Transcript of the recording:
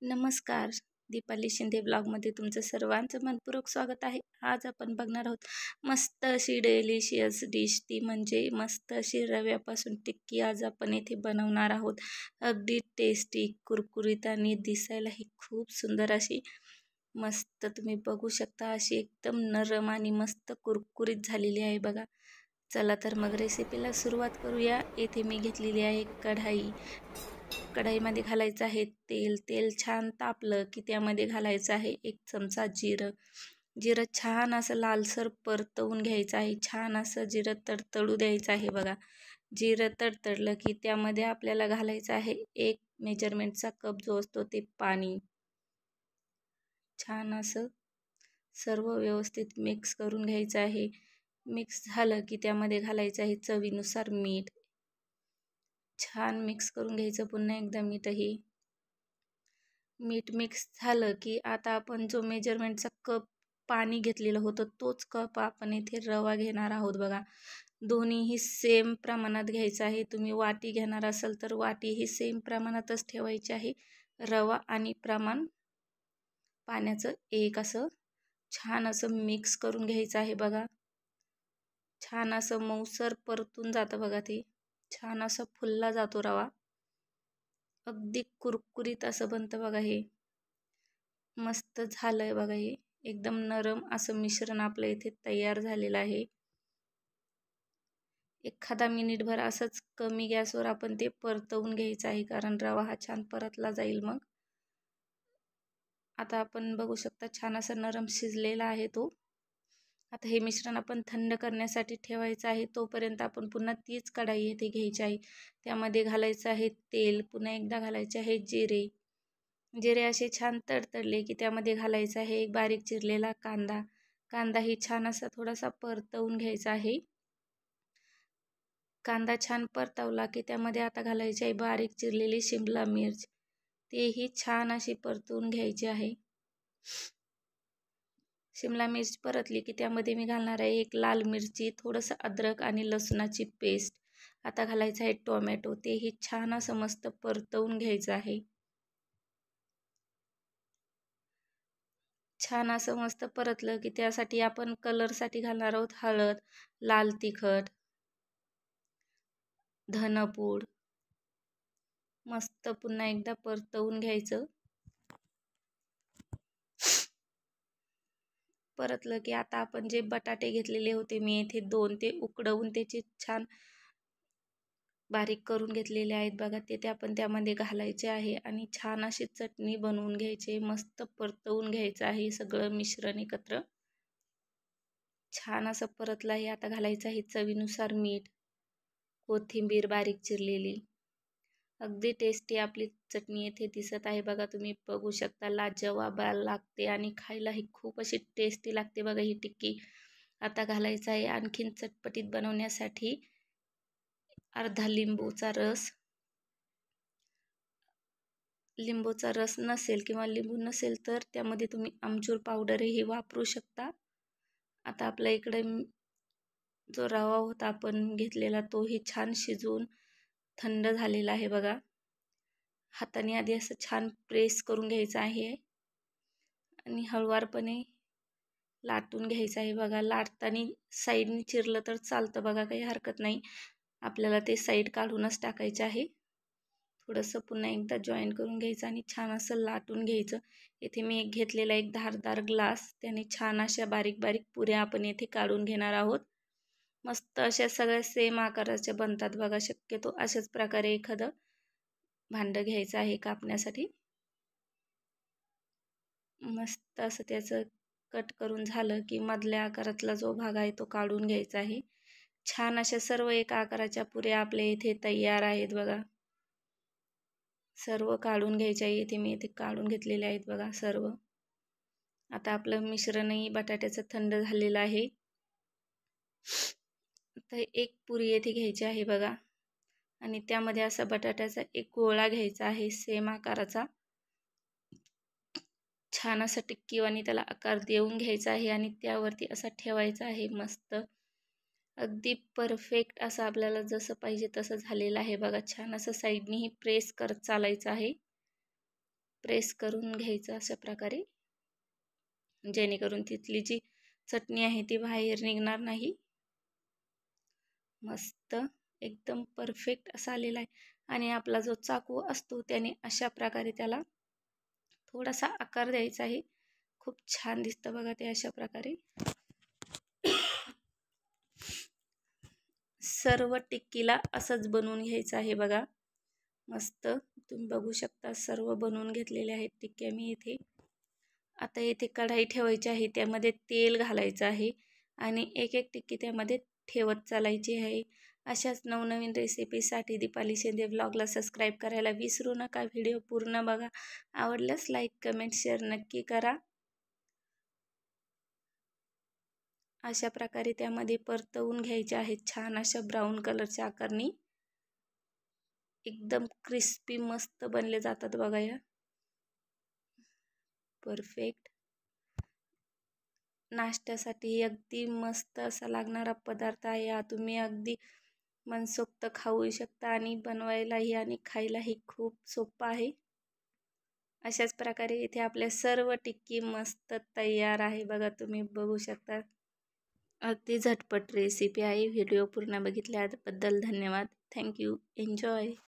नमस्कार. दीपाली शिंदे ब्लॉगमध्ये तुमचं सर्वांचं मनपूर्वक स्वागत आहे. आज आपण बघणार आहोत मस्त अशी डेलिशियस डिश, ती म्हणजे मस्त अशी रव्यापासून टिक्की आज आपण इथे बनवणार आहोत. अगदी टेस्टी, कुरकुरीत आणि दिसायलाही खूप सुंदर अशी मस्त तुम्ही बघू शकता, अशी एकदम नरम आणि मस्त कुरकुरीत झालेली आहे बघा. चला तर मग रेसिपीला सुरुवात करूया. इथे मी घेतलेली आहे कढाई. कढाईमध्ये घालायचं आहे तेल. तेल छान तापलं की त्यामध्ये घालायचं आहे 1 चमचा जिरं. जिरं छान असं लालसर परतवून घ्यायचं आहे. छान असं जिरं तडतडू द्यायचं आहे बघा. जिरं तडतडलं की त्यामध्ये आपल्याला घालायचं आहे 1 मेजरमेंटचा कप जो असतो ते पाणी. छान असं सर्व व्यवस्थित मिक्स करून घ्यायचं आहे. मिक्स झालं की त्यामध्ये घालायचं आहे चवीनुसार मीठ. छान मिक्स करून घ्यायचं पुन्हा एकदा मीठही. मीठ मिक्स झालं की आता आपण जो मेजरमेंटचा कप पाणी घेतलेलं होतं तोच कप आपण इथे रवा घेणार आहोत बघा. दोन्हीही सेम प्रमाणात घ्यायचं आहे. तुम्ही वाटी घेणार असाल तर वाटी ही सेम प्रमाणातच ठेवायची आहे. रवा आणि प्रमाण पाण्याचं एक असं छान असं मिक्स करून घ्यायचं आहे बघा. छान असं मऊसर परतून जातं बघा. ते छान असं फुलला जातो रवा. अगदी कुरकुरीत असं बनतं बघा. हे मस्त झालंय बघा. हे एकदम नरम असं मिश्रण आपलं इथे तयार झालेलं आहे. एखादा मिनिटभर असंच कमी गॅसवर आपण ते परतवून घ्यायचं आहे, कारण रवा हा छान परतला जाईल मग. आता आपण बघू शकता छान असं नरम शिजलेला आहे तो. आता हे मिश्रण आपण थंड करण्यासाठी ठेवायचं आहे. तोपर्यंत आपण पुन्हा तीच कढाई येथे घ्यायची आहे. त्यामध्ये घालायचं आहे तेल. पुन्हा एकदा घालायचे आहे जिरे. जिरे असे छान तडतडले की त्यामध्ये घालायचा आहे एक बारीक चिरलेला कांदा. कांदाही छान असा थोडासा परतवून घ्यायचा आहे. कांदा छान परतवला की त्यामध्ये आता घालायची आहे बारीक चिरलेली शिमला मिर्च. तेही छान अशी परतवून घ्यायची आहे. शिमला मिर्च परतली की त्यामध्ये मी घालणार आहे एक लाल मिरची, थोडंसं अद्रक आणि लसणाची पेस्ट. आता घालायचं आहे टोमॅटो. तेही छान असं मस्त परतवून घ्यायचं आहे. छान असं मस्त परतलं की त्यासाठी आपण कलरसाठी घालणार आहोत हळद, लाल तिखट, धनपूड. मस्त पुन्हा एकदा परतवून घ्यायचं. परतलं की आता आपण जे बटाटे घेतलेले होते मी इथे 2, ते उकडवून त्याचे छान बारीक करून घेतलेले आहेत बघा. ते आपण त्यामध्ये घालायचे आहे आणि छान अशी चटणी बनवून घ्यायची. मस्त परतवून घ्यायचं आहे सगळं मिश्रण एकत्र. छान असं परतलं आहे. आता घालायचं आहे चवीनुसार मीठ, कोथिंबीर बारीक चिरलेली. अगदी टेस्टी आपली चटणी येथे दिसत आहे बघा. तुम्ही बघू शकता लाजवाब लागते आणि खायलाही खूप अशी टेस्टी लागते बघा ही टिक्की. आता घालायचं आहे आणखीन चटपटीत बनवण्यासाठी अर्धा लिंबूचा रस. लिंबूचा रस नसेल किंवा लिंबू नसेल तर त्यामध्ये तुम्ही आमचूर पावडरही वापरू शकता. आता आपल्या इकडे जो रवा होता आपण घेतलेला तोही छान शिजवून थंड झालेला आहे बघा. हाताने आधी असं छान प्रेस करून घ्यायचं आहे आणि हळूवारपणे लाटून घ्यायचं आहे बघा. लाटताना साईडने चिरलं तर चालतं बघा, काही हरकत नाही. आपल्याला ते साईड काढूनच टाकायचे आहे. थोडंसं पुन्हा एकदा जॉईन करून घ्यायचं आणि छान असं लाटून घ्यायचं. इथे मी एक घेतलेला एक धारदार ग्लास, त्याने छान अशा बारीक बारीक पुऱ्या आपण येथे काढून घेणार आहोत. मस्त अशा सगळ्या सेम आकाराच्या बनतात बघा. शक्यतो अशाच प्रकारे एखादं भांडं घ्यायचं आहे कापण्यासाठी. मस्त असं त्याचं कट करून झालं की मधल्या आकारातला जो भाग आहे तो काढून घ्यायचा आहे. छान अशा सर्व एका आकाराच्या पुऱ्या आपल्या इथे तयार आहेत बघा. सर्व काढून घ्यायच्या आहे. इथे मी इथे काढून घेतलेले आहेत बघा सर्व. आता आपलं मिश्रणही बटाट्याचं थंड झालेलं आहे. आता एक पुरी येथे घ्यायची आहे बघा आणि त्यामध्ये असा बटाट्याचा एक गोळा घ्यायचा आहे सेम आकाराचा. छान असा टिक्कीवाणी त्याला आकार देऊन घ्यायचा आहे आणि त्यावरती असा ठेवायचा आहे. मस्त अगदी परफेक्ट असं आपल्याला जसं पाहिजे तसं झालेलं आहे बघा. छान असं साईडनेही प्रेस करत चालायचं आहे. प्रेस करून घ्यायचं अशा प्रकारे, जेणेकरून तिथली जी चटणी आहे ती बाहेर निघणार नाही. मस्त एकदम परफेक्ट असा आलेला आहे. आणि आपला जो चाकू असतो त्याने अशा प्रकारे त्याला थोडासा आकार द्यायचा आहे. खूप छान दिसतं बघा ते अशा प्रकारे. सर्व टिक्कीला असंच बनवून घ्यायचं आहे बघा. मस्त तुम्ही बघू शकता सर्व बनवून घेतलेले आहेत टिक्क्या मी इथे. आता इथे कढाई ठेवायची आहे, त्यामध्ये तेल घालायचं आहे आणि एक एक टिक्की त्यामध्ये ठेवत चालायची आहे. अशाच नवनवीन रेसिपीसाठी दीपाली शिंदे ब्लॉगला सबस्क्राईब करायला विसरू नका. व्हिडिओ पूर्ण बघा. आवडल्यास लाईक कमेंट शेअर नक्की करा. अशा प्रकारे त्यामध्ये परतवून घ्यायचे आहेत छान अशा ब्राऊन कलरच्या आकारनी. एकदम क्रिस्पी मस्त बनले जातात बघा या. परफेक्ट नाश्त्यासाठी अगदी मस्त असा लागणारा पदार्थ आहे हा. तुम्ही अगदी मनसोक्त खाऊ शकता आणि बनवायलाही आणि खायलाही खूप सोपं आहे. अशाच प्रकारे इथे आपल्या सर्व टिक्की मस्त तयार आहे बघा. तुम्ही बघू शकता अगदी झटपट रेसिपी आहे. व्हिडिओ पूर्ण बघितल्याबद्दल धन्यवाद. थँक्यू. एन्जॉय.